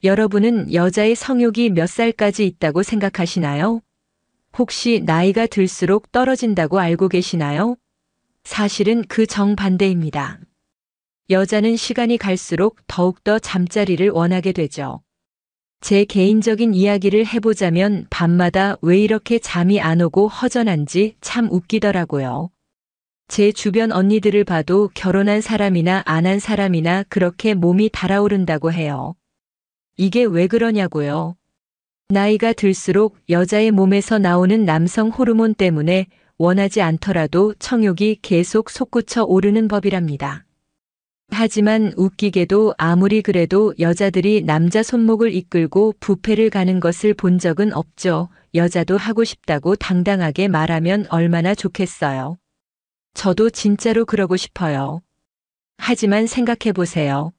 여러분은 여자의 성욕이 몇 살까지 있다고 생각하시나요? 혹시 나이가 들수록 떨어진다고 알고 계시나요? 사실은 그 정반대입니다. 여자는 시간이 갈수록 더욱더 잠자리를 원하게 되죠. 제 개인적인 이야기를 해보자면 밤마다 왜 이렇게 잠이 안 오고 허전한지 참 웃기더라고요. 제 주변 언니들을 봐도 결혼한 사람이나 안 한 사람이나 그렇게 몸이 달아오른다고 해요. 이게 왜 그러냐고요. 나이가 들수록 여자의 몸에서 나오는 남성 호르몬 때문에 원하지 않더라도 청욕이 계속 솟구쳐 오르는 법이랍니다. 하지만 웃기게도 아무리 그래도 여자들이 남자 손목을 이끌고 뷔페를 가는 것을 본 적은 없죠. 여자도 하고 싶다고 당당하게 말하면 얼마나 좋겠어요. 저도 진짜로 그러고 싶어요. 하지만 생각해 보세요.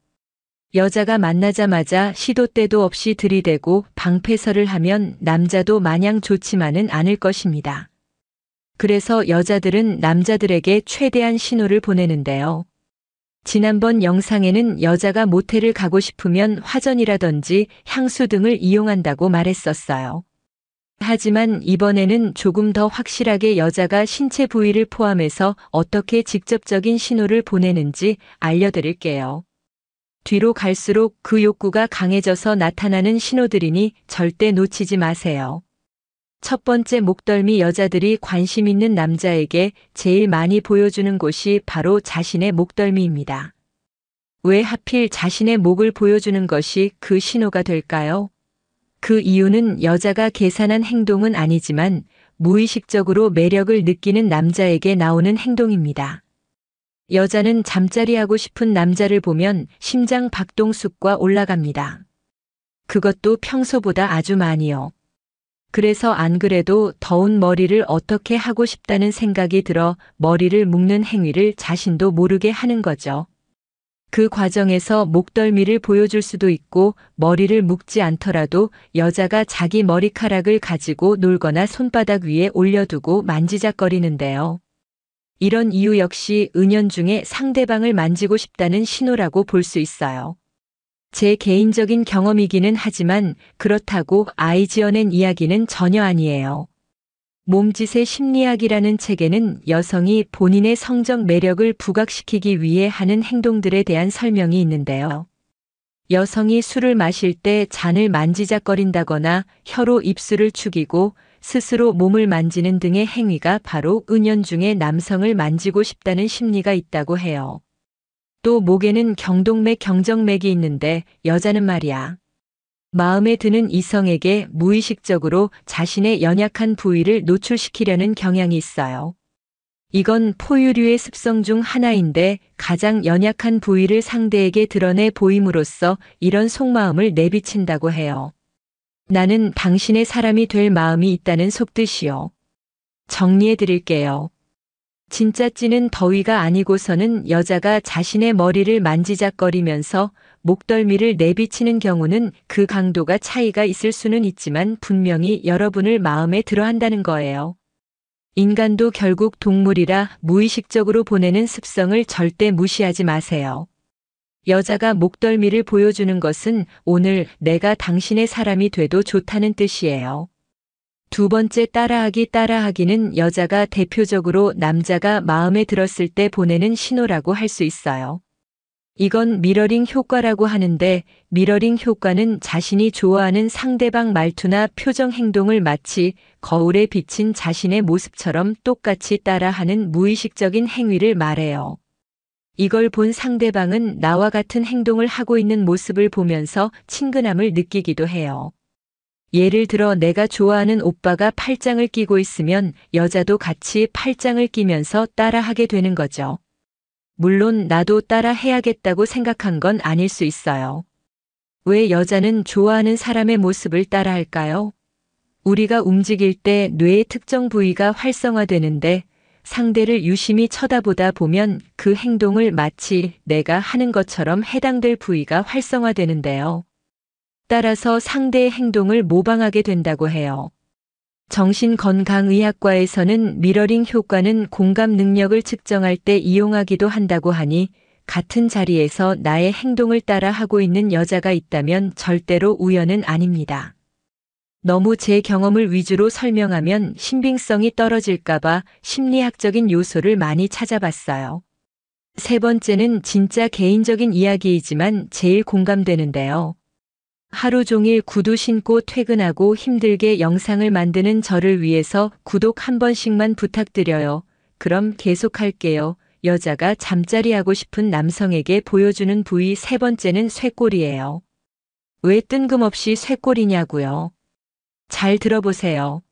여자가 만나자마자 시도 때도 없이 들이대고 방패설을 하면 남자도 마냥 좋지만은 않을 것입니다. 그래서 여자들은 남자들에게 최대한 신호를 보내는데요. 지난번 영상에는 여자가 모텔을 가고 싶으면 화전이라든지 향수 등을 이용한다고 말했었어요. 하지만 이번에는 조금 더 확실하게 여자가 신체 부위를 포함해서 어떻게 직접적인 신호를 보내는지 알려드릴게요. 뒤로 갈수록 그 욕구가 강해져서 나타나는 신호들이니 절대 놓치지 마세요. 첫 번째, 목덜미. 여자들이 관심 있는 남자에게 제일 많이 보여주는 곳이 바로 자신의 목덜미입니다. 왜 하필 자신의 목을 보여주는 것이 그 신호가 될까요? 그 이유는 여자가 계산한 행동은 아니지만 무의식적으로 매력을 느끼는 남자에게 나오는 행동입니다. 여자는 잠자리하고 싶은 남자를 보면 심장 박동수가 올라갑니다. 그것도 평소보다 아주 많이요. 그래서 안 그래도 더운 머리를 어떻게 하고 싶다는 생각이 들어 머리를 묶는 행위를 자신도 모르게 하는 거죠. 그 과정에서 목덜미를 보여줄 수도 있고 머리를 묶지 않더라도 여자가 자기 머리카락을 가지고 놀거나 손바닥 위에 올려두고 만지작거리는데요. 이런 이유 역시 은연중에 상대방을 만지고 싶다는 신호라고 볼 수 있어요. 제 개인적인 경험이기는 하지만 그렇다고 아이 지어낸 이야기는 전혀 아니에요. 몸짓의 심리학이라는 책에는 여성이 본인의 성적 매력을 부각시키기 위해 하는 행동들에 대한 설명이 있는데요. 여성이 술을 마실 때 잔을 만지작거린다거나 혀로 입술을 축이고 스스로 몸을 만지는 등의 행위가 바로 은연중에 남성을 만지고 싶다는 심리가 있다고 해요. 또 목에는 경동맥, 경정맥이 있는데 여자는 말이야. 마음에 드는 이성에게 무의식적으로 자신의 연약한 부위를 노출시키려는 경향이 있어요. 이건 포유류의 습성 중 하나인데 가장 연약한 부위를 상대에게 드러내 보임으로써 이런 속마음을 내비친다고 해요. 나는 당신의 사람이 될 마음이 있다는 속뜻이요. 정리해 드릴게요. 진짜 찌는 더위가 아니고서는 여자가 자신의 머리를 만지작거리면서 목덜미를 내비치는 경우는 그 강도가 차이가 있을 수는 있지만 분명히 여러분을 마음에 들어 한다는 거예요. 인간도 결국 동물이라 무의식적으로 보내는 습성을 절대 무시하지 마세요. 여자가 목덜미를 보여주는 것은 오늘 내가 당신의 사람이 돼도 좋다는 뜻이에요. 두 번째, 따라하기. 따라하기는 여자가 대표적으로 남자가 마음에 들었을 때 보내는 신호라고 할 수 있어요. 이건 미러링 효과라고 하는데 미러링 효과는 자신이 좋아하는 상대방 말투나 표정 행동을 마치 거울에 비친 자신의 모습처럼 똑같이 따라하는 무의식적인 행위를 말해요. 이걸 본 상대방은 나와 같은 행동을 하고 있는 모습을 보면서 친근함을 느끼기도 해요. 예를 들어 내가 좋아하는 오빠가 팔짱을 끼고 있으면 여자도 같이 팔짱을 끼면서 따라하게 되는 거죠. 물론 나도 따라 해야겠다고 생각한 건 아닐 수 있어요. 왜 여자는 좋아하는 사람의 모습을 따라할까요? 우리가 움직일 때 뇌의 특정 부위가 활성화되는데 상대를 유심히 쳐다보다 보면 그 행동을 마치 내가 하는 것처럼 해당될 부위가 활성화되는데요. 따라서 상대의 행동을 모방하게 된다고 해요. 정신건강의학과에서는 미러링 효과는 공감 능력을 측정할 때 이용하기도 한다고 하니 같은 자리에서 나의 행동을 따라 하고 있는 여자가 있다면 절대로 우연은 아닙니다. 너무 제 경험을 위주로 설명하면 신빙성이 떨어질까봐 심리학적인 요소를 많이 찾아봤어요. 세 번째는 진짜 개인적인 이야기이지만 제일 공감되는데요. 하루 종일 구두 신고 퇴근하고 힘들게 영상을 만드는 저를 위해서 구독 한 번씩만 부탁드려요. 그럼 계속할게요. 여자가 잠자리 하고 싶은 남성에게 보여주는 부위 세 번째는 쇄골이에요. 왜 뜬금없이 쇄골이냐고요? 잘 들어보세요.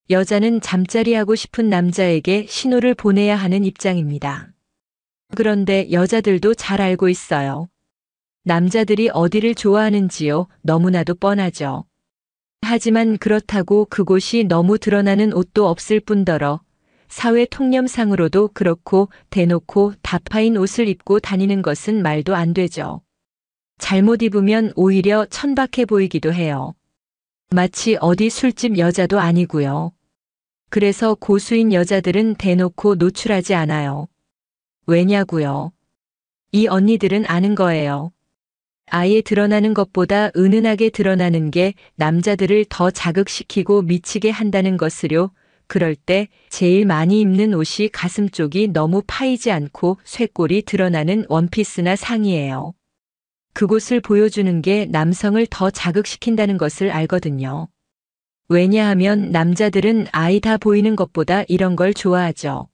여자는 잠자리 하고 싶은 남자에게 신호를 보내야 하는 입장입니다. 그런데 여자들도 잘 알고 있어요. 남자들이 어디를 좋아하는지요? 너무나도 뻔하죠. 하지만 그렇다고 그곳이 너무 드러나는 옷도 없을 뿐더러 사회 통념상으로도 그렇고 대놓고 다파인 옷을 입고 다니는 것은 말도 안 되죠. 잘못 입으면 오히려 천박해 보이기도 해요. 마치 어디 술집 여자도 아니고요. 그래서 고수인 여자들은 대놓고 노출하지 않아요. 왜냐고요? 이 언니들은 아는 거예요. 아예 드러나는 것보다 은은하게 드러나는 게 남자들을 더 자극시키고 미치게 한다는 것을요. 그럴 때 제일 많이 입는 옷이 가슴 쪽이 너무 파이지 않고 쇄골이 드러나는 원피스나 상의예요. 그곳을 보여주는 게 남성을 더 자극시킨다는 것을 알거든요. 왜냐하면 남자들은 아이 다 보이는 것보다 이런 걸 좋아하죠.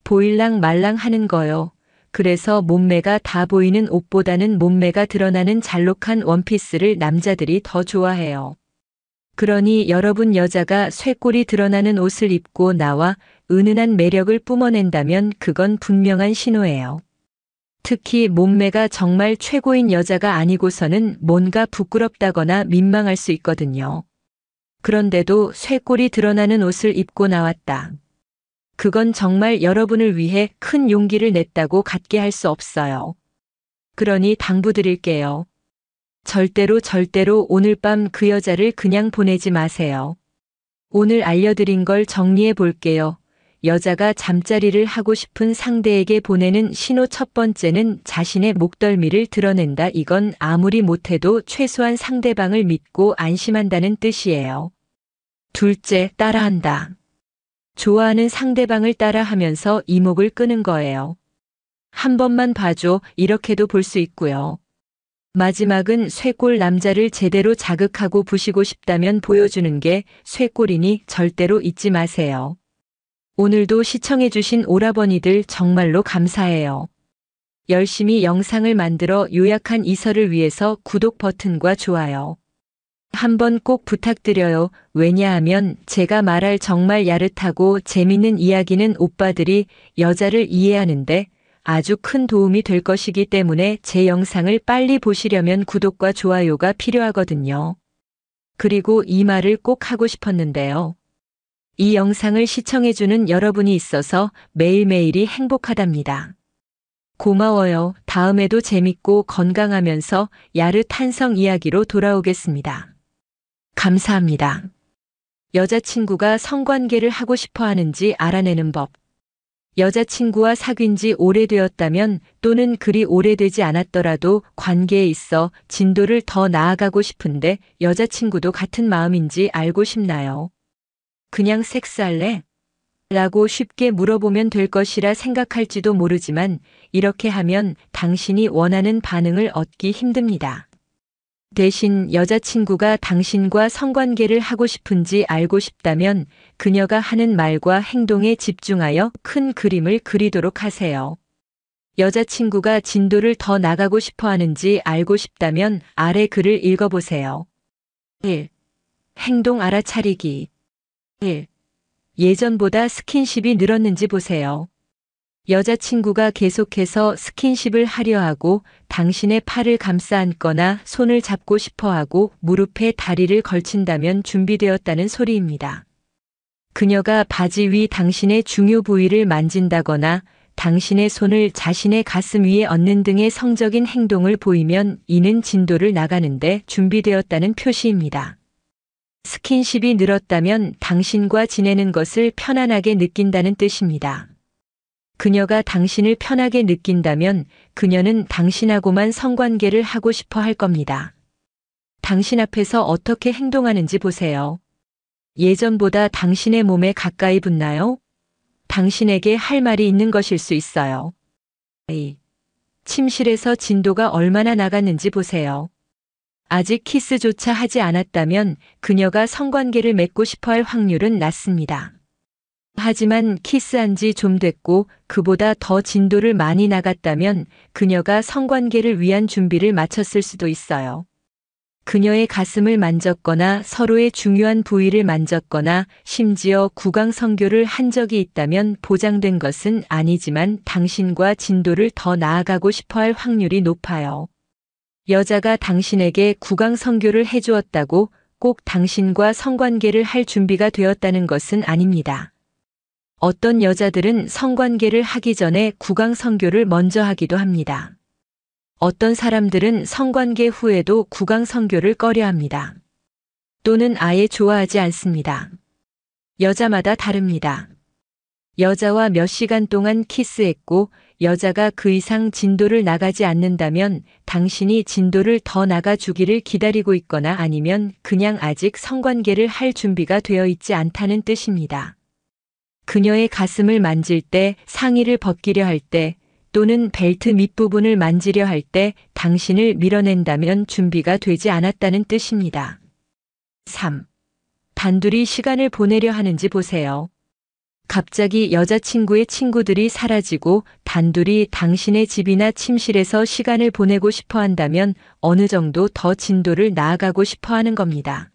보일랑 말랑 하는 거요. 그래서 몸매가 다 보이는 옷보다는 몸매가 드러나는 잘록한 원피스를 남자들이 더 좋아해요. 그러니 여러분 여자가 쇄골이 드러나는 옷을 입고 나와 은은한 매력을 뿜어낸다면 그건 분명한 신호예요. 특히 몸매가 정말 최고인 여자가 아니고서는 뭔가 부끄럽다거나 민망할 수 있거든요. 그런데도 쇄골이 드러나는 옷을 입고 나왔다. 그건 정말 여러분을 위해 큰 용기를 냈다고 갖게 할 수 없어요. 그러니 당부드릴게요. 절대로 오늘 밤 그 여자를 그냥 보내지 마세요. 오늘 알려드린 걸 정리해 볼게요. 여자가 잠자리를 하고 싶은 상대에게 보내는 신호 첫 번째는 자신의 목덜미를 드러낸다. 이건 아무리 못해도 최소한 상대방을 믿고 안심한다는 뜻이에요. 둘째, 따라한다. 좋아하는 상대방을 따라하면서 이목을 끄는 거예요. 한 번만 봐줘, 이렇게도 볼 수 있고요. 마지막은 쇄골 남자를 제대로 자극하고 부시고 싶다면 보여주는 게 쇄골이니 절대로 잊지 마세요. 오늘도 시청해주신 오라버니들 정말로 감사해요. 열심히 영상을 만들어 요약한 이설을 위해서 구독 버튼과 좋아요. 한번 꼭 부탁드려요. 왜냐하면 제가 말할 정말 야릇하고 재밌는 이야기는 오빠들이 여자를 이해하는데 아주 큰 도움이 될 것이기 때문에 제 영상을 빨리 보시려면 구독과 좋아요가 필요하거든요. 그리고 이 말을 꼭 하고 싶었는데요. 이 영상을 시청해주는 여러분이 있어서 매일매일이 행복하답니다. 고마워요. 다음에도 재밌고 건강하면서 야릇한성 이야기로 돌아오겠습니다. 감사합니다. 여자친구가 성관계를 하고 싶어 하는지 알아내는 법. 여자친구와 사귄 지 오래되었다면 또는 그리 오래되지 않았더라도 관계에 있어 진도를 더 나아가고 싶은데 여자친구도 같은 마음인지 알고 싶나요? 그냥 섹스할래? 라고 쉽게 물어보면 될 것이라 생각할지도 모르지만 이렇게 하면 당신이 원하는 반응을 얻기 힘듭니다. 대신 여자친구가 당신과 성관계를 하고 싶은지 알고 싶다면 그녀가 하는 말과 행동에 집중하여 큰 그림을 그리도록 하세요. 여자친구가 진도를 더 나가고 싶어 하는지 알고 싶다면 아래 글을 읽어보세요. 1. 행동 알아차리기. 1. 예전보다 스킨십이 늘었는지 보세요. 여자친구가 계속해서 스킨십을 하려 하고 당신의 팔을 감싸 안거나 손을 잡고 싶어 하고 무릎에 다리를 걸친다면 준비되었다는 소리입니다. 그녀가 바지 위 당신의 중요 부위를 만진다거나 당신의 손을 자신의 가슴 위에 얹는 등의 성적인 행동을 보이면 이는 진도를 나가는데 준비되었다는 표시입니다. 스킨십이 늘었다면 당신과 지내는 것을 편안하게 느낀다는 뜻입니다. 그녀가 당신을 편하게 느낀다면 그녀는 당신하고만 성관계를 하고 싶어 할 겁니다. 당신 앞에서 어떻게 행동하는지 보세요. 예전보다 당신의 몸에 가까이 붙나요? 당신에게 할 말이 있는 것일 수 있어요. 침실에서 진도가 얼마나 나갔는지 보세요. 아직 키스조차 하지 않았다면 그녀가 성관계를 맺고 싶어 할 확률은 낮습니다. 하지만 키스한 지 좀 됐고 그보다 더 진도를 많이 나갔다면 그녀가 성관계를 위한 준비를 마쳤을 수도 있어요. 그녀의 가슴을 만졌거나 서로의 중요한 부위를 만졌거나 심지어 구강성교를 한 적이 있다면 보장된 것은 아니지만 당신과 진도를 더 나아가고 싶어 할 확률이 높아요. 여자가 당신에게 구강성교를 해주었다고 꼭 당신과 성관계를 할 준비가 되었다는 것은 아닙니다. 어떤 여자들은 성관계를 하기 전에 구강성교를 먼저 하기도 합니다. 어떤 사람들은 성관계 후에도 구강성교를 꺼려합니다. 또는 아예 좋아하지 않습니다. 여자마다 다릅니다. 여자와 몇 시간 동안 키스했고 여자가 그 이상 진도를 나가지 않는다면 당신이 진도를 더 나가주기를 기다리고 있거나 아니면 그냥 아직 성관계를 할 준비가 되어 있지 않다는 뜻입니다. 그녀의 가슴을 만질 때, 상의를 벗기려 할 때, 또는 벨트 밑부분을 만지려 할 때 당신을 밀어낸다면 준비가 되지 않았다는 뜻입니다. 3. 단둘이 시간을 보내려 하는지 보세요. 갑자기 여자친구의 친구들이 사라지고 단둘이 당신의 집이나 침실에서 시간을 보내고 싶어 한다면 어느 정도 더 진도를 나아가고 싶어 하는 겁니다.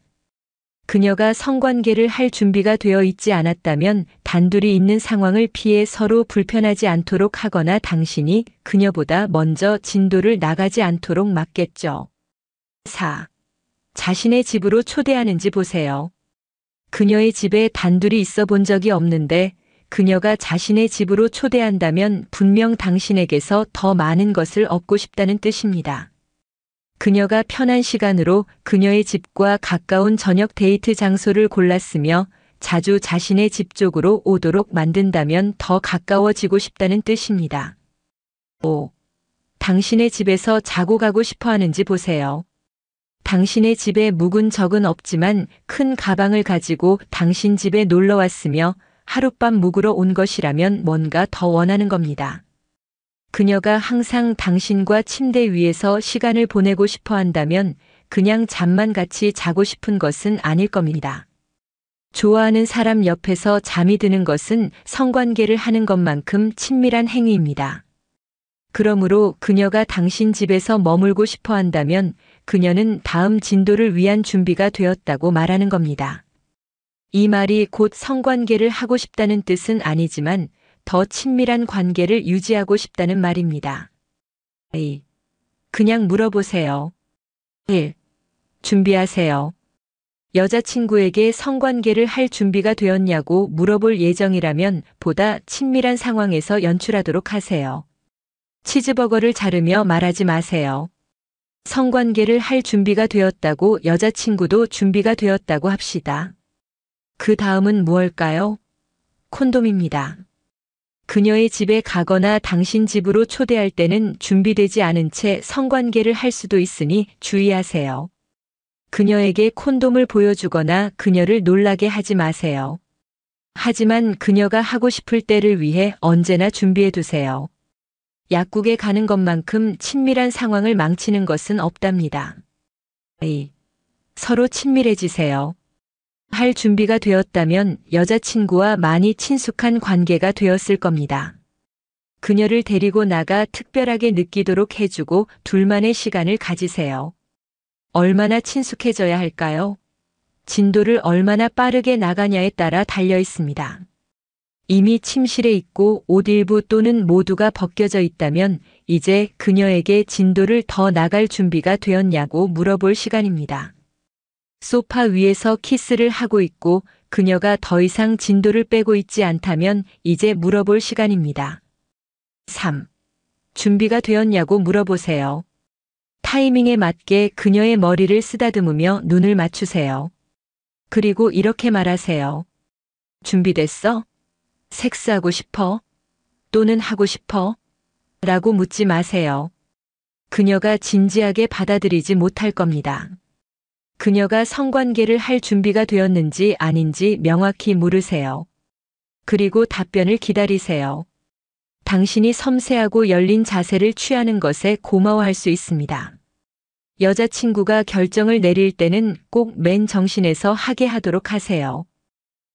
그녀가 성관계를 할 준비가 되어 있지 않았다면 단둘이 있는 상황을 피해 서로 불편하지 않도록 하거나 당신이 그녀보다 먼저 진도를 나가지 않도록 막겠죠. 4. 자신의 집으로 초대하는지 보세요. 그녀의 집에 단둘이 있어 본 적이 없는데 그녀가 자신의 집으로 초대한다면 분명 당신에게서 더 많은 것을 얻고 싶다는 뜻입니다. 그녀가 편한 시간으로 그녀의 집과 가까운 저녁 데이트 장소를 골랐으며 자주 자신의 집 쪽으로 오도록 만든다면 더 가까워지고 싶다는 뜻입니다. 5. 당신의 집에서 자고 가고 싶어 하는지 보세요. 당신의 집에 묵은 적은 없지만 큰 가방을 가지고 당신 집에 놀러 왔으며 하룻밤 묵으러 온 것이라면 뭔가 더 원하는 겁니다. 그녀가 항상 당신과 침대 위에서 시간을 보내고 싶어 한다면 그냥 잠만 같이 자고 싶은 것은 아닐 겁니다. 좋아하는 사람 옆에서 잠이 드는 것은 성관계를 하는 것만큼 친밀한 행위입니다. 그러므로 그녀가 당신 집에서 머물고 싶어 한다면 그녀는 다음 진도를 위한 준비가 되었다고 말하는 겁니다. 이 말이 곧 성관계를 하고 싶다는 뜻은 아니지만 더 친밀한 관계를 유지하고 싶다는 말입니다. 그냥 물어보세요. 1. 준비하세요. 여자친구에게 성관계를 할 준비가 되었냐고 물어볼 예정이라면 보다 친밀한 상황에서 연출하도록 하세요. 치즈버거를 자르며 말하지 마세요. 성관계를 할 준비가 되었다고 여자친구도 준비가 되었다고 합시다. 그 다음은 무엇일까요? 콘돔입니다. 그녀의 집에 가거나 당신 집으로 초대할 때는 준비되지 않은 채 성관계를 할 수도 있으니 주의하세요. 그녀에게 콘돔을 보여주거나 그녀를 놀라게 하지 마세요. 하지만 그녀가 하고 싶을 때를 위해 언제나 준비해 두세요. 약국에 가는 것만큼 친밀한 상황을 망치는 것은 없답니다. 서로 친밀해지세요. 할 준비가 되었다면 여자친구와 많이 친숙한 관계가 되었을 겁니다. 그녀를 데리고 나가 특별하게 느끼도록 해주고 둘만의 시간을 가지세요. 얼마나 친숙해져야 할까요? 진도를 얼마나 빠르게 나가냐에 따라 달려 있습니다. 이미 침실에 있고 옷 일부 또는 모두가 벗겨져 있다면 이제 그녀에게 진도를 더 나갈 준비가 되었냐고 물어볼 시간입니다. 소파 위에서 키스를 하고 있고 그녀가 더 이상 진도를 빼고 있지 않다면 이제 물어볼 시간입니다. 3. 준비가 되었냐고 물어보세요. 타이밍에 맞게 그녀의 머리를 쓰다듬으며 눈을 맞추세요. 그리고 이렇게 말하세요. 준비됐어? 섹스하고 싶어? 또는 하고 싶어? 라고 묻지 마세요. 그녀가 진지하게 받아들이지 못할 겁니다. 그녀가 성관계를 할 준비가 되었는지 아닌지 명확히 물으세요. 그리고 답변을 기다리세요. 당신이 섬세하고 열린 자세를 취하는 것에 고마워할 수 있습니다. 여자친구가 결정을 내릴 때는 꼭 맨 정신에서 하게 하도록 하세요.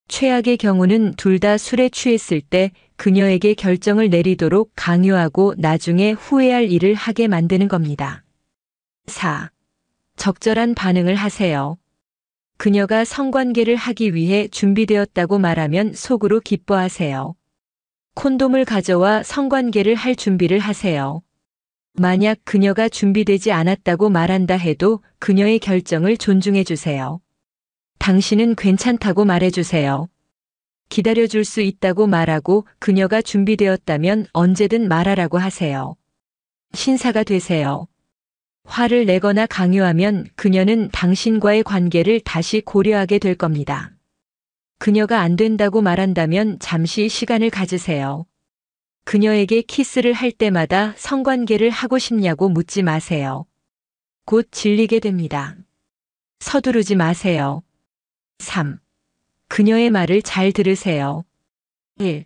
최악의 경우는 둘 다 술에 취했을 때 그녀에게 결정을 내리도록 강요하고 나중에 후회할 일을 하게 만드는 겁니다. 4. 적절한 반응을 하세요. 그녀가 성관계를 하기 위해 준비되었다고 말하면 속으로 기뻐하세요. 콘돔을 가져와 성관계를 할 준비를 하세요. 만약 그녀가 준비되지 않았다고 말한다 해도 그녀의 결정을 존중해 주세요. 당신은 괜찮다고 말해주세요. 기다려줄 수 있다고 말하고 그녀가 준비되었다면 언제든 말하라고 하세요. 신사가 되세요. 화를 내거나 강요하면 그녀는 당신과의 관계를 다시 고려하게 될 겁니다. 그녀가 안 된다고 말한다면 잠시 시간을 가지세요. 그녀에게 키스를 할 때마다 성관계를 하고 싶냐고 묻지 마세요. 곧 질리게 됩니다. 서두르지 마세요. 3. 그녀의 말을 잘 들으세요. 1.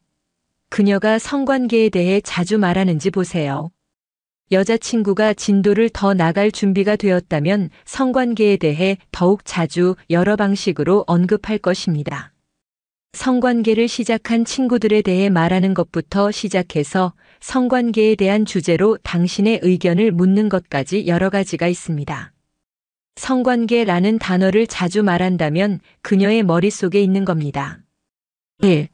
그녀가 성관계에 대해 자주 말하는지 보세요. 여자친구가 진도를 더 나갈 준비가 되었다면 성관계에 대해 더욱 자주 여러 방식으로 언급할 것입니다. 성관계를 시작한 친구들에 대해 말하는 것부터 시작해서 성관계에 대한 주제로 당신의 의견을 묻는 것까지 여러 가지가 있습니다. 성관계라는 단어를 자주 말한다면 그녀의 머릿속에 있는 겁니다. 1.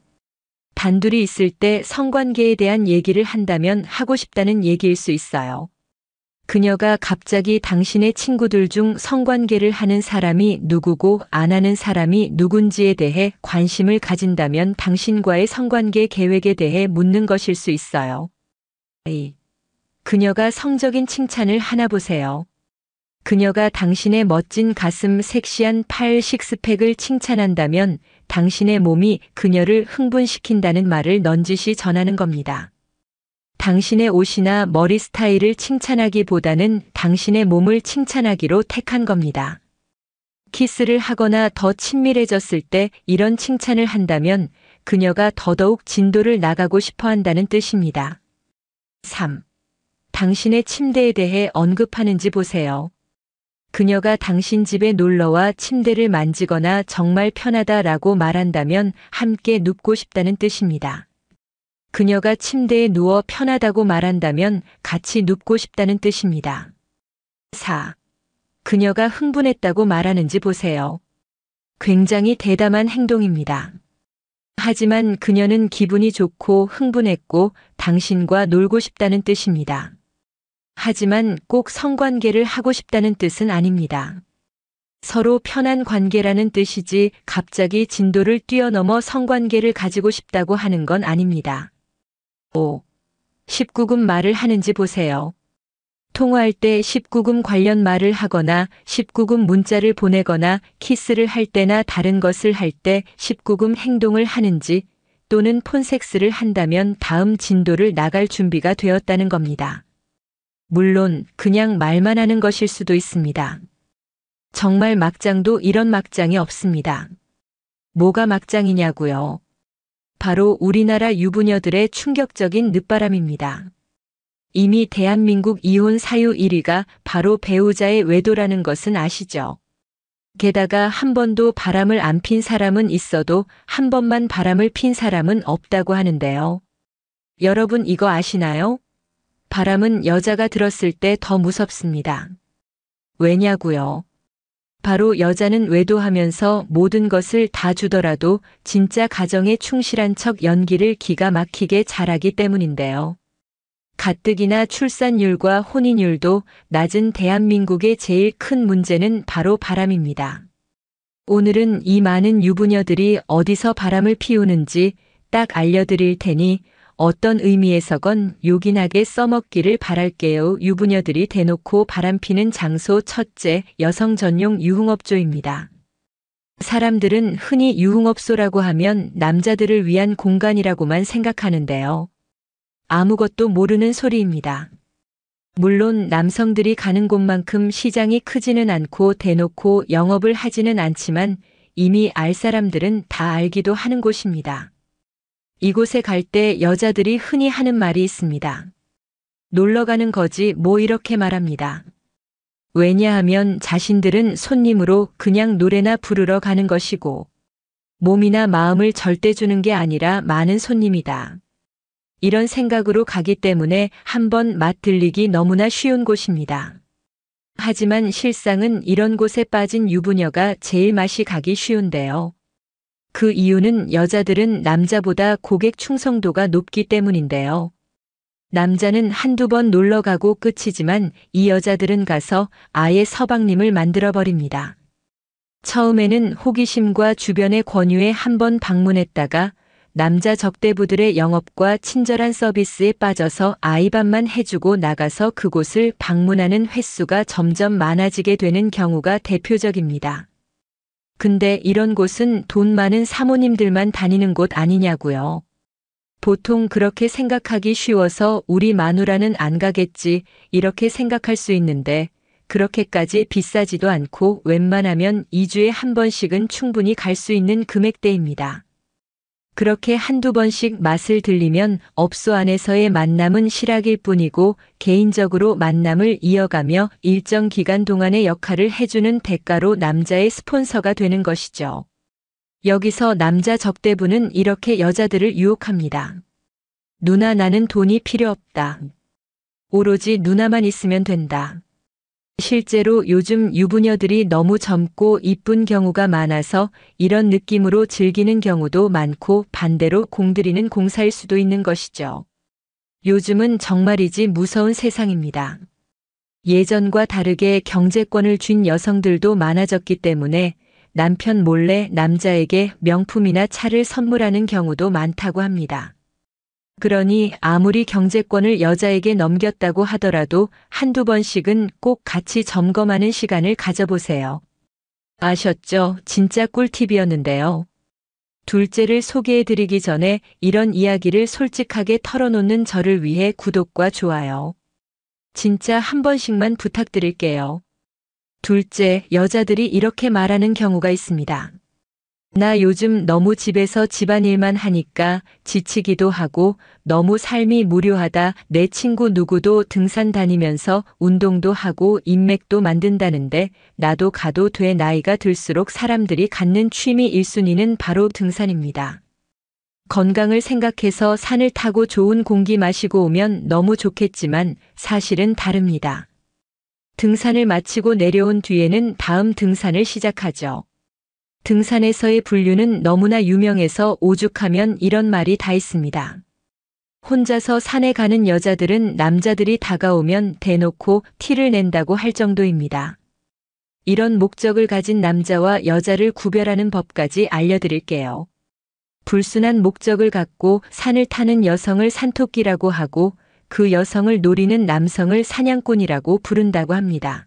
단둘이 있을 때 성관계에 대한 얘기를 한다면 하고 싶다는 얘기일 수 있어요. 그녀가 갑자기 당신의 친구들 중 성관계를 하는 사람이 누구고 안 하는 사람이 누군지에 대해 관심을 가진다면 당신과의 성관계 계획에 대해 묻는 것일 수 있어요. 2. 그녀가 성적인 칭찬을 하나 보세요. 그녀가 당신의 멋진 가슴, 섹시한 팔, 식스팩을 칭찬한다면 당신의 몸이 그녀를 흥분시킨다는 말을 넌지시 전하는 겁니다. 당신의 옷이나 머리 스타일을 칭찬하기보다는 당신의 몸을 칭찬하기로 택한 겁니다. 키스를 하거나 더 친밀해졌을 때 이런 칭찬을 한다면 그녀가 더더욱 진도를 나가고 싶어 한다는 뜻입니다. 3. 당신의 침대에 대해 언급하는지 보세요. 그녀가 당신 집에 놀러와 침대를 만지거나 정말 편하다라고 말한다면 함께 눕고 싶다는 뜻입니다. 그녀가 침대에 누워 편하다고 말한다면 같이 눕고 싶다는 뜻입니다. 4. 그녀가 흥분했다고 말하는지 보세요. 굉장히 대담한 행동입니다. 하지만 그녀는 기분이 좋고 흥분했고 당신과 놀고 싶다는 뜻입니다. 하지만 꼭 성관계를 하고 싶다는 뜻은 아닙니다. 서로 편한 관계라는 뜻이지 갑자기 진도를 뛰어넘어 성관계를 가지고 싶다고 하는 건 아닙니다. 5. 19금 말을 하는지 보세요. 통화할 때 19금 관련 말을 하거나 19금 문자를 보내거나 키스를 할 때나 다른 것을 할 때 19금 행동을 하는지 또는 폰섹스를 한다면 다음 진도를 나갈 준비가 되었다는 겁니다. 물론 그냥 말만 하는 것일 수도 있습니다. 정말 막장도 이런 막장이 없습니다. 뭐가 막장이냐고요? 바로 우리나라 유부녀들의 충격적인 늦바람입니다. 이미 대한민국 이혼 사유 1위가 바로 배우자의 외도라는 것은 아시죠? 게다가 한 번도 바람을 안 핀 사람은 있어도 한 번만 바람을 핀 사람은 없다고 하는데요. 여러분 이거 아시나요? 바람은 여자가 들었을 때 더 무섭습니다. 왜냐고요? 바로 여자는 외도하면서 모든 것을 다 주더라도 진짜 가정에 충실한 척 연기를 기가 막히게 잘하기 때문인데요. 가뜩이나 출산율과 혼인율도 낮은 대한민국의 제일 큰 문제는 바로 바람입니다. 오늘은 이 많은 유부녀들이 어디서 바람을 피우는지 딱 알려드릴 테니 어떤 의미에서건 요긴하게 써먹기를 바랄게요. 유부녀들이 대놓고 바람피는 장소 첫째, 여성 전용 유흥업소입니다. 사람들은 흔히 유흥업소라고 하면 남자들을 위한 공간이라고만 생각하는데요. 아무것도 모르는 소리입니다. 물론 남성들이 가는 곳만큼 시장이 크지는 않고 대놓고 영업을 하지는 않지만 이미 알 사람들은 다 알기도 하는 곳입니다. 이곳에 갈 때 여자들이 흔히 하는 말이 있습니다. 놀러 가는 거지 뭐 이렇게 말합니다. 왜냐하면 자신들은 손님으로 그냥 노래나 부르러 가는 것이고 몸이나 마음을 절대 주는 게 아니라 많은 손님이다. 이런 생각으로 가기 때문에 한번 맛 들리기 너무나 쉬운 곳입니다. 하지만 실상은 이런 곳에 빠진 유부녀가 제일 맛이 가기 쉬운데요. 그 이유는 여자들은 남자보다 고객 충성도가 높기 때문인데요. 남자는 한두 번 놀러 가고 끝이지만 이 여자들은 가서 아예 서방님을 만들어버립니다. 처음에는 호기심과 주변의 권유에 한번 방문했다가 남자 적대부들의 영업과 친절한 서비스에 빠져서 아이밥만 해주고 나가서 그곳을 방문하는 횟수가 점점 많아지게 되는 경우가 대표적입니다. 근데 이런 곳은 돈 많은 사모님들만 다니는 곳 아니냐고요. 보통 그렇게 생각하기 쉬워서 우리 마누라는 안 가겠지 이렇게 생각할 수 있는데 그렇게까지 비싸지도 않고 웬만하면 2주에 한 번씩은 충분히 갈 수 있는 금액대입니다. 그렇게 한두 번씩 맛을 들리면 업소 안에서의 만남은 실학일 뿐이고 개인적으로 만남을 이어가며 일정 기간 동안의 역할을 해주는 대가로 남자의 스폰서가 되는 것이죠. 여기서 남자 적대부는 이렇게 여자들을 유혹합니다. 누나 나는 돈이 필요 없다. 오로지 누나만 있으면 된다. 실제로 요즘 유부녀들이 너무 젊고 이쁜 경우가 많아서 이런 느낌으로 즐기는 경우도 많고 반대로 공들이는 공사일 수도 있는 것이죠. 요즘은 정말이지 무서운 세상입니다. 예전과 다르게 경제권을 쥔 여성들도 많아졌기 때문에 남편 몰래 남자에게 명품이나 차를 선물하는 경우도 많다고 합니다. 그러니 아무리 경제권을 여자에게 넘겼다고 하더라도 한두 번씩은 꼭 같이 점검하는 시간을 가져보세요. 아셨죠? 진짜 꿀팁이었는데요. 둘째를 소개해드리기 전에 이런 이야기를 솔직하게 털어놓는 저를 위해 구독과 좋아요. 진짜 한 번씩만 부탁드릴게요. 둘째, 여자들이 이렇게 말하는 경우가 있습니다. 나 요즘 너무 집에서 집안일만 하니까 지치기도 하고 너무 삶이 무료하다. 내 친구 누구도 등산 다니면서 운동도 하고 인맥도 만든다는데 나도 가도 돼. 나이가 들수록 사람들이 갖는 취미 1순위는 바로 등산입니다. 건강을 생각해서 산을 타고 좋은 공기 마시고 오면 너무 좋겠지만 사실은 다릅니다. 등산을 마치고 내려온 뒤에는 다음 등산을 시작하죠. 등산에서의 분류는 너무나 유명해서 오죽하면 이런 말이 다 있습니다. 혼자서 산에 가는 여자들은 남자들이 다가오면 대놓고 티를 낸다고 할 정도입니다. 이런 목적을 가진 남자와 여자를 구별하는 법까지 알려드릴게요. 불순한 목적을 갖고 산을 타는 여성을 산토끼라고 하고 그 여성을 노리는 남성을 사냥꾼이라고 부른다고 합니다.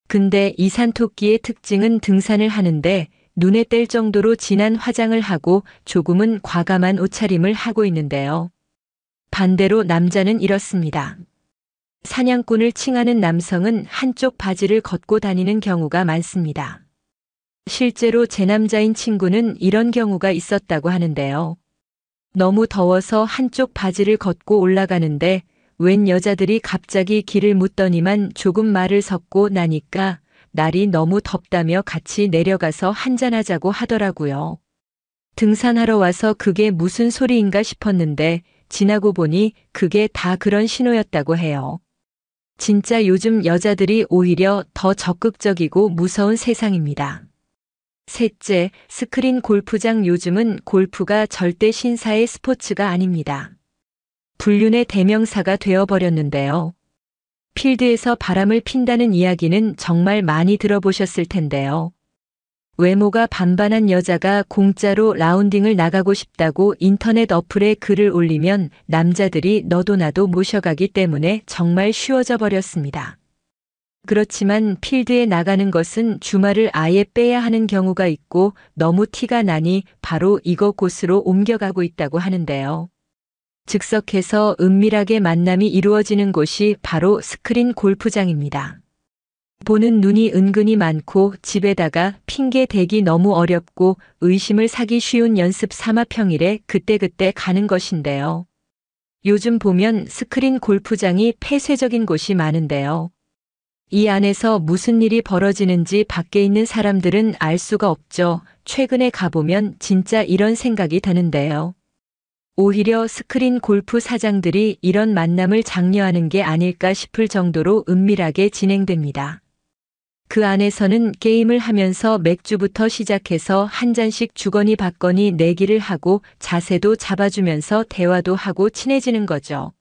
근데 이 산토끼의 특징은 등산을 하는데 눈에 띌 정도로 진한 화장을 하고 조금은 과감한 옷차림을 하고 있는데요. 반대로 남자는 이렇습니다. 사냥꾼을 칭하는 남성은 한쪽 바지를 걷고 다니는 경우가 많습니다. 실제로 제 남자인 친구는 이런 경우가 있었다고 하는데요. 너무 더워서 한쪽 바지를 걷고 올라가는데 웬 여자들이 갑자기 길을 묻더니만 조금 말을 섞고 나니까 날이 너무 덥다며 같이 내려가서 한잔하자고 하더라고요. 등산하러 와서 그게 무슨 소리인가 싶었는데 지나고 보니 그게 다 그런 신호였다고 해요. 진짜 요즘 여자들이 오히려 더 적극적이고 무서운 세상입니다. 셋째, 스크린 골프장. 요즘은 골프가 절대 신사의 스포츠가 아닙니다. 불륜의 대명사가 되어버렸는데요. 필드에서 바람을 핀다는 이야기는 정말 많이 들어보셨을 텐데요. 외모가 반반한 여자가 공짜로 라운딩을 나가고 싶다고 인터넷 어플에 글을 올리면 남자들이 너도 나도 모셔가기 때문에 정말 쉬워져 버렸습니다. 그렇지만 필드에 나가는 것은 주말을 아예 빼야 하는 경우가 있고 너무 티가 나니 바로 이곳으로 옮겨가고 있다고 하는데요. 즉석해서 은밀하게 만남이 이루어지는 곳이 바로 스크린 골프장입니다. 보는 눈이 은근히 많고 집에다가 핑계 대기 너무 어렵고 의심을 사기 쉬운 연습 삼아 평일에 그때그때 가는 것인데요. 요즘 보면 스크린 골프장이 폐쇄적인 곳이 많은데요. 이 안에서 무슨 일이 벌어지는지 밖에 있는 사람들은 알 수가 없죠. 최근에 가보면 진짜 이런 생각이 드는데요. 오히려 스크린 골프 사장들이 이런 만남을 장려하는 게 아닐까 싶을 정도로 은밀하게 진행됩니다. 그 안에서는 게임을 하면서 맥주부터 시작해서 한 잔씩 주거니 받거니 내기를 하고 자세도 잡아주면서 대화도 하고 친해지는 거죠.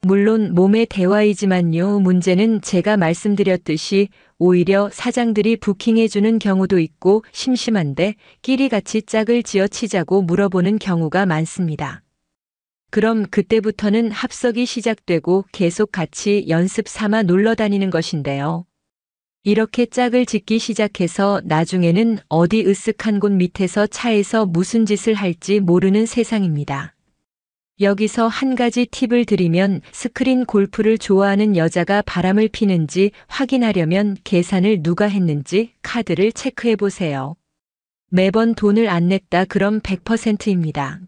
물론 몸의 대화이지만요. 문제는 제가 말씀드렸듯이 오히려 사장들이 부킹해주는 경우도 있고 심심한데 끼리 같이 짝을 지어 치자고 물어보는 경우가 많습니다. 그럼 그때부터는 합석이 시작되고 계속 같이 연습 삼아 놀러 다니는 것인데요. 이렇게 짝을 짓기 시작해서 나중에는 어디 으쓱한 곳 밑에서 차에서 무슨 짓을 할지 모르는 세상입니다. 여기서 한 가지 팁을 드리면 스크린 골프를 좋아하는 여자가 바람을 피는지 확인하려면 계산을 누가 했는지 카드를 체크해 보세요. 매번 돈을 안 냈다 그럼 100%입니다.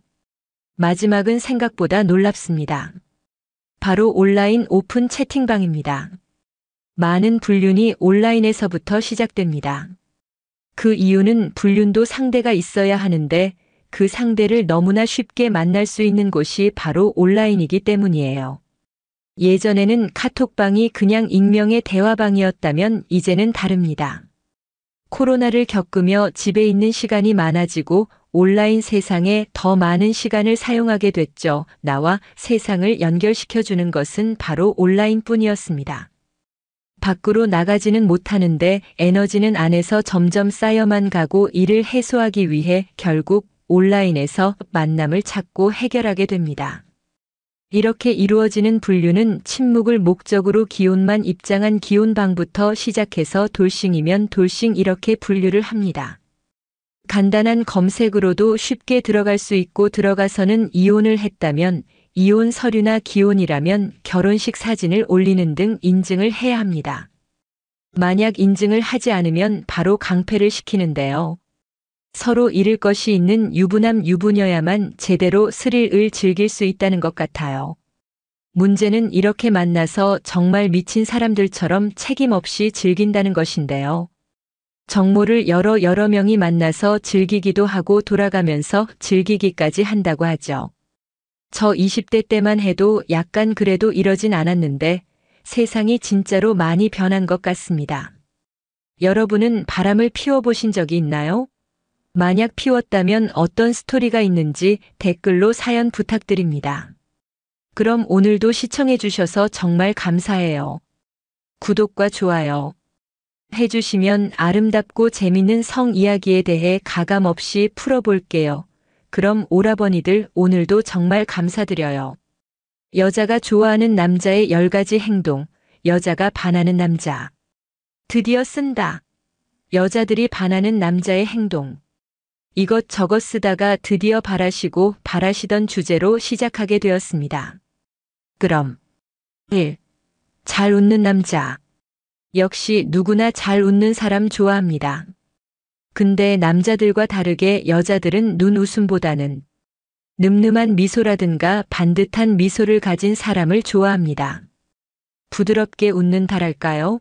마지막은 생각보다 놀랍습니다. 바로 온라인 오픈 채팅방입니다. 많은 불륜이 온라인에서부터 시작됩니다. 그 이유는 불륜도 상대가 있어야 하는데 그 상대를 너무나 쉽게 만날 수 있는 곳이 바로 온라인이기 때문이에요. 예전에는 카톡방이 그냥 익명의 대화방이었다면 이제는 다릅니다. 코로나를 겪으며 집에 있는 시간이 많아지고 온라인 세상에 더 많은 시간을 사용하게 됐죠. 나와 세상을 연결시켜주는 것은 바로 온라인뿐이었습니다. 밖으로 나가지는 못하는데 에너지는 안에서 점점 쌓여만 가고 이를 해소하기 위해 결국 온라인에서 만남을 찾고 해결하게 됩니다. 이렇게 이루어지는 분류는 침묵을 목적으로 기혼만 입장한 기혼방부터 시작해서 돌싱이면 돌싱 이렇게 분류를 합니다. 간단한 검색으로도 쉽게 들어갈 수 있고 들어가서는 이혼을 했다면 이혼 서류나 기혼이라면 결혼식 사진을 올리는 등 인증을 해야 합니다. 만약 인증을 하지 않으면 바로 강패를 시키는데요. 서로 잃을 것이 있는 유부남 유부녀야만 제대로 스릴을 즐길 수 있다는 것 같아요. 문제는 이렇게 만나서 정말 미친 사람들처럼 책임 없이 즐긴다는 것인데요. 정모를 여러 명이 만나서 즐기기도 하고 돌아가면서 즐기기까지 한다고 하죠. 저 20대 때만 해도 약간 그래도 이러진 않았는데 세상이 진짜로 많이 변한 것 같습니다. 여러분은 바람을 피워보신 적이 있나요? 만약 피웠다면 어떤 스토리가 있는지 댓글로 사연 부탁드립니다. 그럼 오늘도 시청해주셔서 정말 감사해요. 구독과 좋아요 해주시면 아름답고 재밌는 성 이야기에 대해 가감없이 풀어볼게요. 그럼 오라버니들 오늘도 정말 감사드려요. 여자가 좋아하는 남자의 10가지 행동, 여자가 반하는 남자. 드디어 쓴다. 여자들이 반하는 남자의 행동. 이것저것 쓰다가 드디어 바라시던 주제로 시작하게 되었습니다. 그럼 1. 잘 웃는 남자. 역시 누구나 잘 웃는 사람 좋아합니다. 근데 남자들과 다르게 여자들은 눈웃음보다는 늠름한 미소라든가 반듯한 미소를 가진 사람을 좋아합니다. 부드럽게 웃는다랄까요?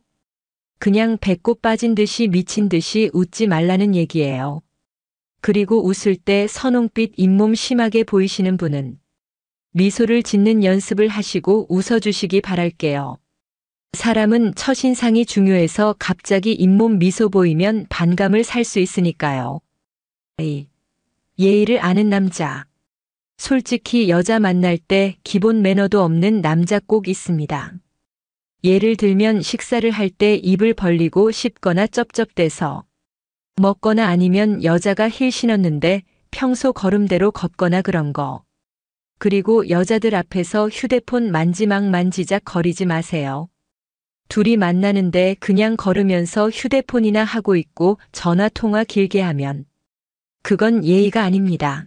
그냥 배꼽 빠진 듯이 미친 듯이 웃지 말라는 얘기예요. 그리고 웃을 때 선홍빛 잇몸 심하게 보이시는 분은 미소를 짓는 연습을 하시고 웃어주시기 바랄게요. 사람은 첫인상이 중요해서 갑자기 잇몸 미소 보이면 반감을 살 수 있으니까요. 예의를 아는 남자. 솔직히 여자 만날 때 기본 매너도 없는 남자 꼭 있습니다. 예를 들면 식사를 할 때 입을 벌리고 씹거나 쩝쩝대서 먹거나 아니면 여자가 힐 신었는데 평소 걸음대로 걷거나 그런 거. 그리고 여자들 앞에서 휴대폰 만지작 거리지 마세요. 둘이 만나는데 그냥 걸으면서 휴대폰이나 하고 있고 전화 통화 길게 하면 그건 예의가 아닙니다.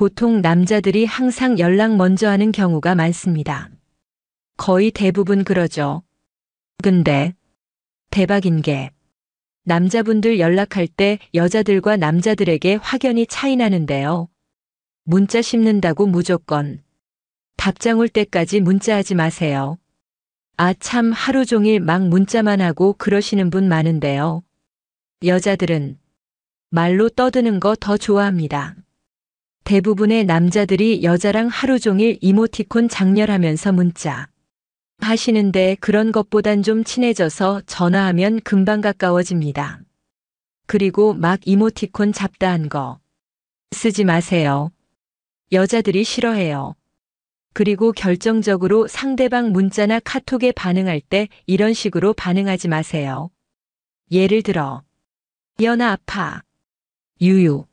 보통 남자들이 항상 연락 먼저 하는 경우가 많습니다. 거의 대부분 그러죠. 근데 대박인 게 남자분들 연락할 때 여자들과 남자들에게 확연히 차이 나는데요. 문자 씹는다고 무조건 답장 올 때까지 문자하지 마세요. 아, 참 하루 종일 막 문자만 하고 그러시는 분 많은데요. 여자들은 말로 떠드는 거 더 좋아합니다. 대부분의 남자들이 여자랑 하루 종일 이모티콘 장렬하면서 문자 하시는데 그런 것보단 좀 친해져서 전화하면 금방 가까워집니다. 그리고 막 이모티콘 잡다한 거 쓰지 마세요. 여자들이 싫어해요. 그리고 결정적으로 상대방 문자나 카톡에 반응할 때 이런 식으로 반응하지 마세요. 예를 들어, 연아 아파. 유유.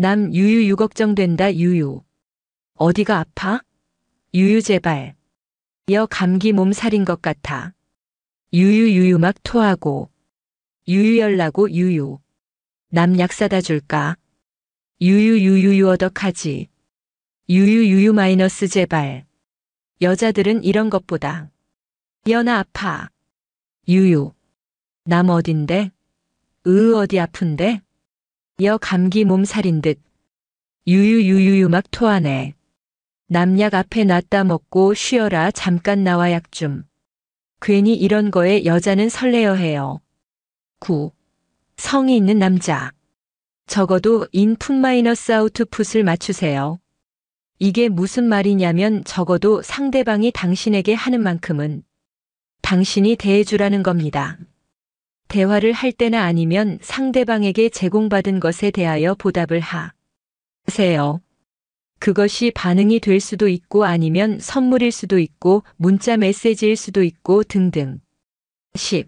남 유유 걱정된다 유유. 어디가 아파? 유유 제발. 여 감기 몸살인 것 같아. 유유 막 토하고. 유유 열나고 유유. 남 약 사다 줄까? 유유 어떡하지? 유유 마이너스 제발. 여자들은 이런 것보다 연아 아파. 유유. 남 어딘데? 어디 아픈데? 여 감기 몸살인 듯. 유유 막 토하네. 남약 앞에 놨다 먹고 쉬어라 잠깐 나와 약 좀. 괜히 이런 거에 여자는 설레어 해요. 9. 성이 있는 남자. 적어도 인풋 마이너스 아웃풋을 맞추세요. 이게 무슨 말이냐면 적어도 상대방이 당신에게 하는 만큼은 당신이 대해주라는 겁니다. 대화를 할 때나 아니면 상대방에게 제공받은 것에 대하여 보답을 하세요. 그것이 반응이 될 수도 있고 아니면 선물일 수도 있고 문자 메시지일 수도 있고 등등. 10.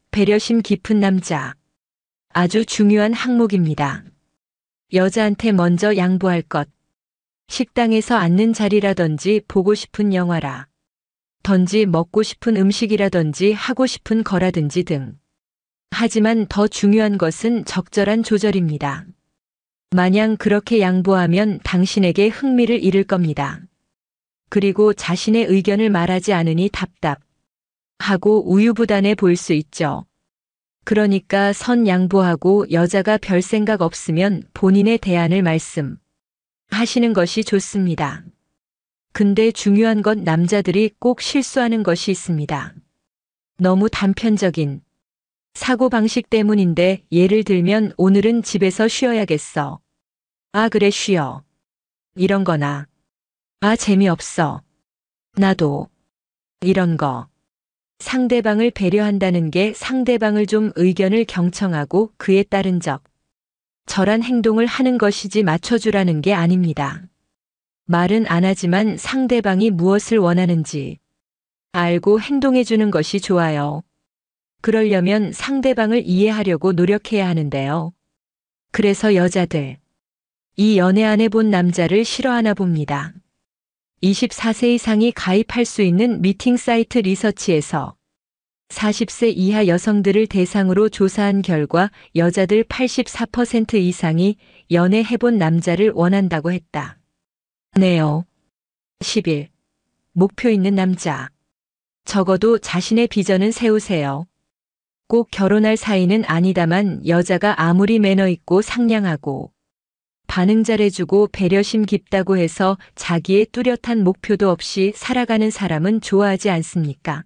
배려심 깊은 남자. 아주 중요한 항목입니다. 여자한테 먼저 양보할 것. 식당에서 앉는 자리라든지 보고 싶은 영화라. 던지 먹고 싶은 음식이라든지 하고 싶은 거라든지 등. 하지만 더 중요한 것은 적절한 조절입니다. 마냥 그렇게 양보하면 당신에게 흥미를 잃을 겁니다. 그리고 자신의 의견을 말하지 않으니 답답하고 우유부단해 보일 수 있죠. 그러니까 선 양보하고 여자가 별 생각 없으면 본인의 대안을 말씀하시는 것이 좋습니다. 근데 중요한 건 남자들이 꼭 실수하는 것이 있습니다. 너무 단편적인 사고방식 때문인데 예를 들면 오늘은 집에서 쉬어야겠어. 아 그래 쉬어. 이런 거나 아 재미없어. 나도. 이런 거. 상대방을 배려한다는 게 상대방을 좀 의견을 경청하고 그에 따른 적절한 행동을 하는 것이지 맞춰주라는 게 아닙니다. 말은 안 하지만 상대방이 무엇을 원하는지 알고 행동해주는 것이 좋아요. 그러려면 상대방을 이해하려고 노력해야 하는데요. 그래서 여자들, 이 연애 안 해본 남자를 싫어하나 봅니다. 24세 이상이 가입할 수 있는 미팅 사이트 리서치에서 40세 이하 여성들을 대상으로 조사한 결과 여자들 84% 이상이 연애 해본 남자를 원한다고 했다. 네요. 11. 목표 있는 남자. 적어도 자신의 비전은 세우세요. 꼭 결혼할 사이는 아니다만 여자가 아무리 매너 있고 상냥하고 반응 잘해주고 배려심 깊다고 해서 자기의 뚜렷한 목표도 없이 살아가는 사람은 좋아하지 않습니까?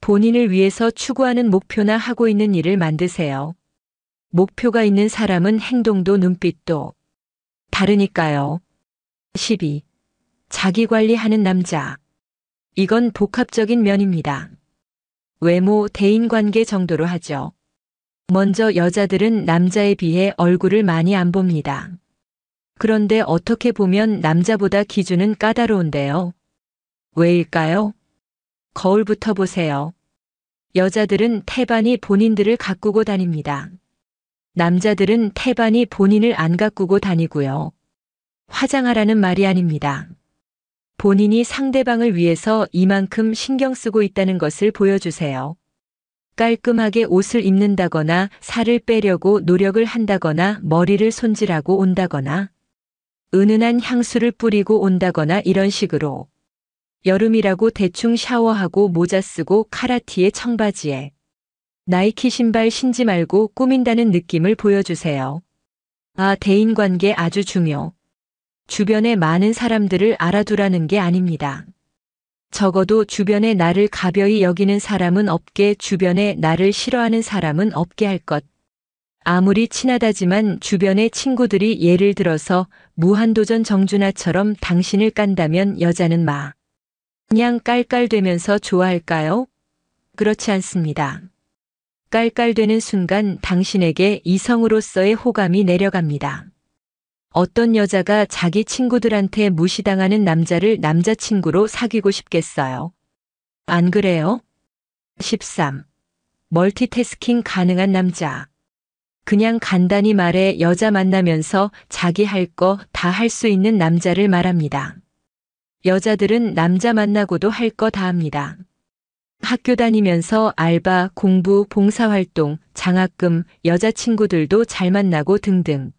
본인을 위해서 추구하는 목표나 하고 있는 일을 만드세요. 목표가 있는 사람은 행동도 눈빛도 다르니까요. 12. 자기 관리하는 남자. 이건 복합적인 면입니다. 외모, 대인관계 정도로 하죠. 먼저 여자들은 남자에 비해 얼굴을 많이 안 봅니다. 그런데 어떻게 보면 남자보다 기준은 까다로운데요. 왜일까요? 거울부터 보세요. 여자들은 태반이 본인들을 가꾸고 다닙니다. 남자들은 태반이 본인을 안 가꾸고 다니고요. 화장하라는 말이 아닙니다. 본인이 상대방을 위해서 이만큼 신경 쓰고 있다는 것을 보여주세요. 깔끔하게 옷을 입는다거나 살을 빼려고 노력을 한다거나 머리를 손질하고 온다거나 은은한 향수를 뿌리고 온다거나 이런 식으로. 여름이라고 대충 샤워하고 모자 쓰고 카라티에 청바지에 나이키 신발 신지 말고 꾸민다는 느낌을 보여주세요. 대인관계 아주 중요. 주변에 많은 사람들을 알아두라는 게 아닙니다. 적어도 주변에 나를 가벼이 여기는 사람은 없게, 주변에 나를 싫어하는 사람은 없게 할 것. 아무리 친하다지만 주변의 친구들이 예를 들어서 무한도전 정준하처럼 당신을 깐다면 여자는 그냥 깔깔대면서 좋아할까요? 그렇지 않습니다. 깔깔대는 순간 당신에게 이성으로서의 호감이 내려갑니다. 어떤 여자가 자기 친구들한테 무시당하는 남자를 남자친구로 사귀고 싶겠어요? 안 그래요? 13. 멀티태스킹 가능한 남자. 그냥 간단히 말해 여자 만나면서 자기 할 거 다 할 수 있는 남자를 말합니다. 여자들은 남자 만나고도 할 거 다 합니다. 학교 다니면서 알바, 공부, 봉사활동, 장학금, 여자친구들도 잘 만나고 등등.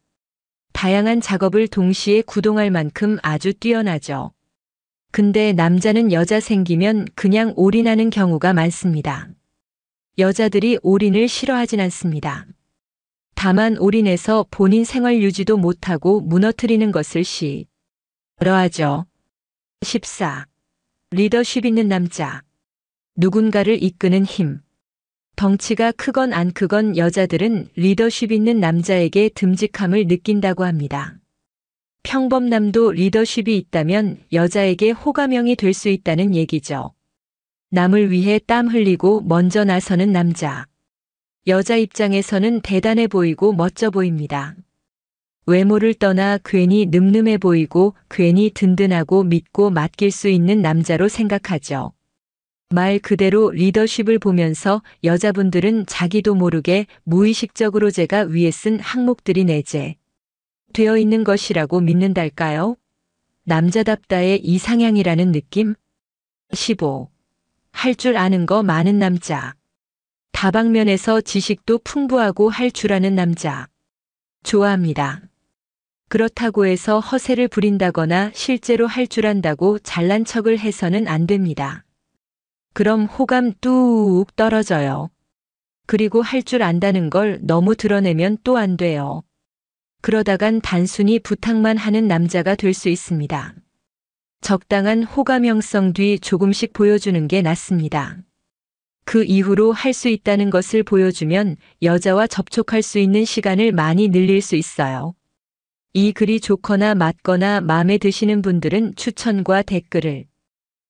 다양한 작업을 동시에 구동할 만큼 아주 뛰어나죠. 근데 남자는 여자 생기면 그냥 올인하는 경우가 많습니다. 여자들이 올인을 싫어하진 않습니다. 다만 올인해서 본인 생활 유지도 못하고 무너뜨리는 것을 싫어하죠. 14. 리더십 있는 남자. 누군가를 이끄는 힘. 덩치가 크건 안 크건 여자들은 리더십 있는 남자에게 듬직함을 느낀다고 합니다. 평범남도 리더십이 있다면 여자에게 호감형이 될 수 있다는 얘기죠. 남을 위해 땀 흘리고 먼저 나서는 남자. 여자 입장에서는 대단해 보이고 멋져 보입니다. 외모를 떠나 괜히 늠름해 보이고 괜히 든든하고 믿고 맡길 수 있는 남자로 생각하죠. 말 그대로 리더십을 보면서 여자분들은 자기도 모르게 무의식적으로 제가 위에 쓴 항목들이 내재되어 있는 것이라고 믿는달까요? 남자답다의 이상향이라는 느낌? 15. 할 줄 아는 거 많은 남자. 다방면에서 지식도 풍부하고 할 줄 아는 남자. 좋아합니다. 그렇다고 해서 허세를 부린다거나 실제로 할 줄 안다고 잘난 척을 해서는 안 됩니다. 그럼 호감 뚝 떨어져요. 그리고 할 줄 안다는 걸 너무 드러내면 또 안 돼요. 그러다간 단순히 부탁만 하는 남자가 될 수 있습니다. 적당한 호감형성 뒤 조금씩 보여주는 게 낫습니다. 그 이후로 할 수 있다는 것을 보여주면 여자와 접촉할 수 있는 시간을 많이 늘릴 수 있어요. 이 글이 좋거나 맞거나 마음에 드시는 분들은 추천과 댓글을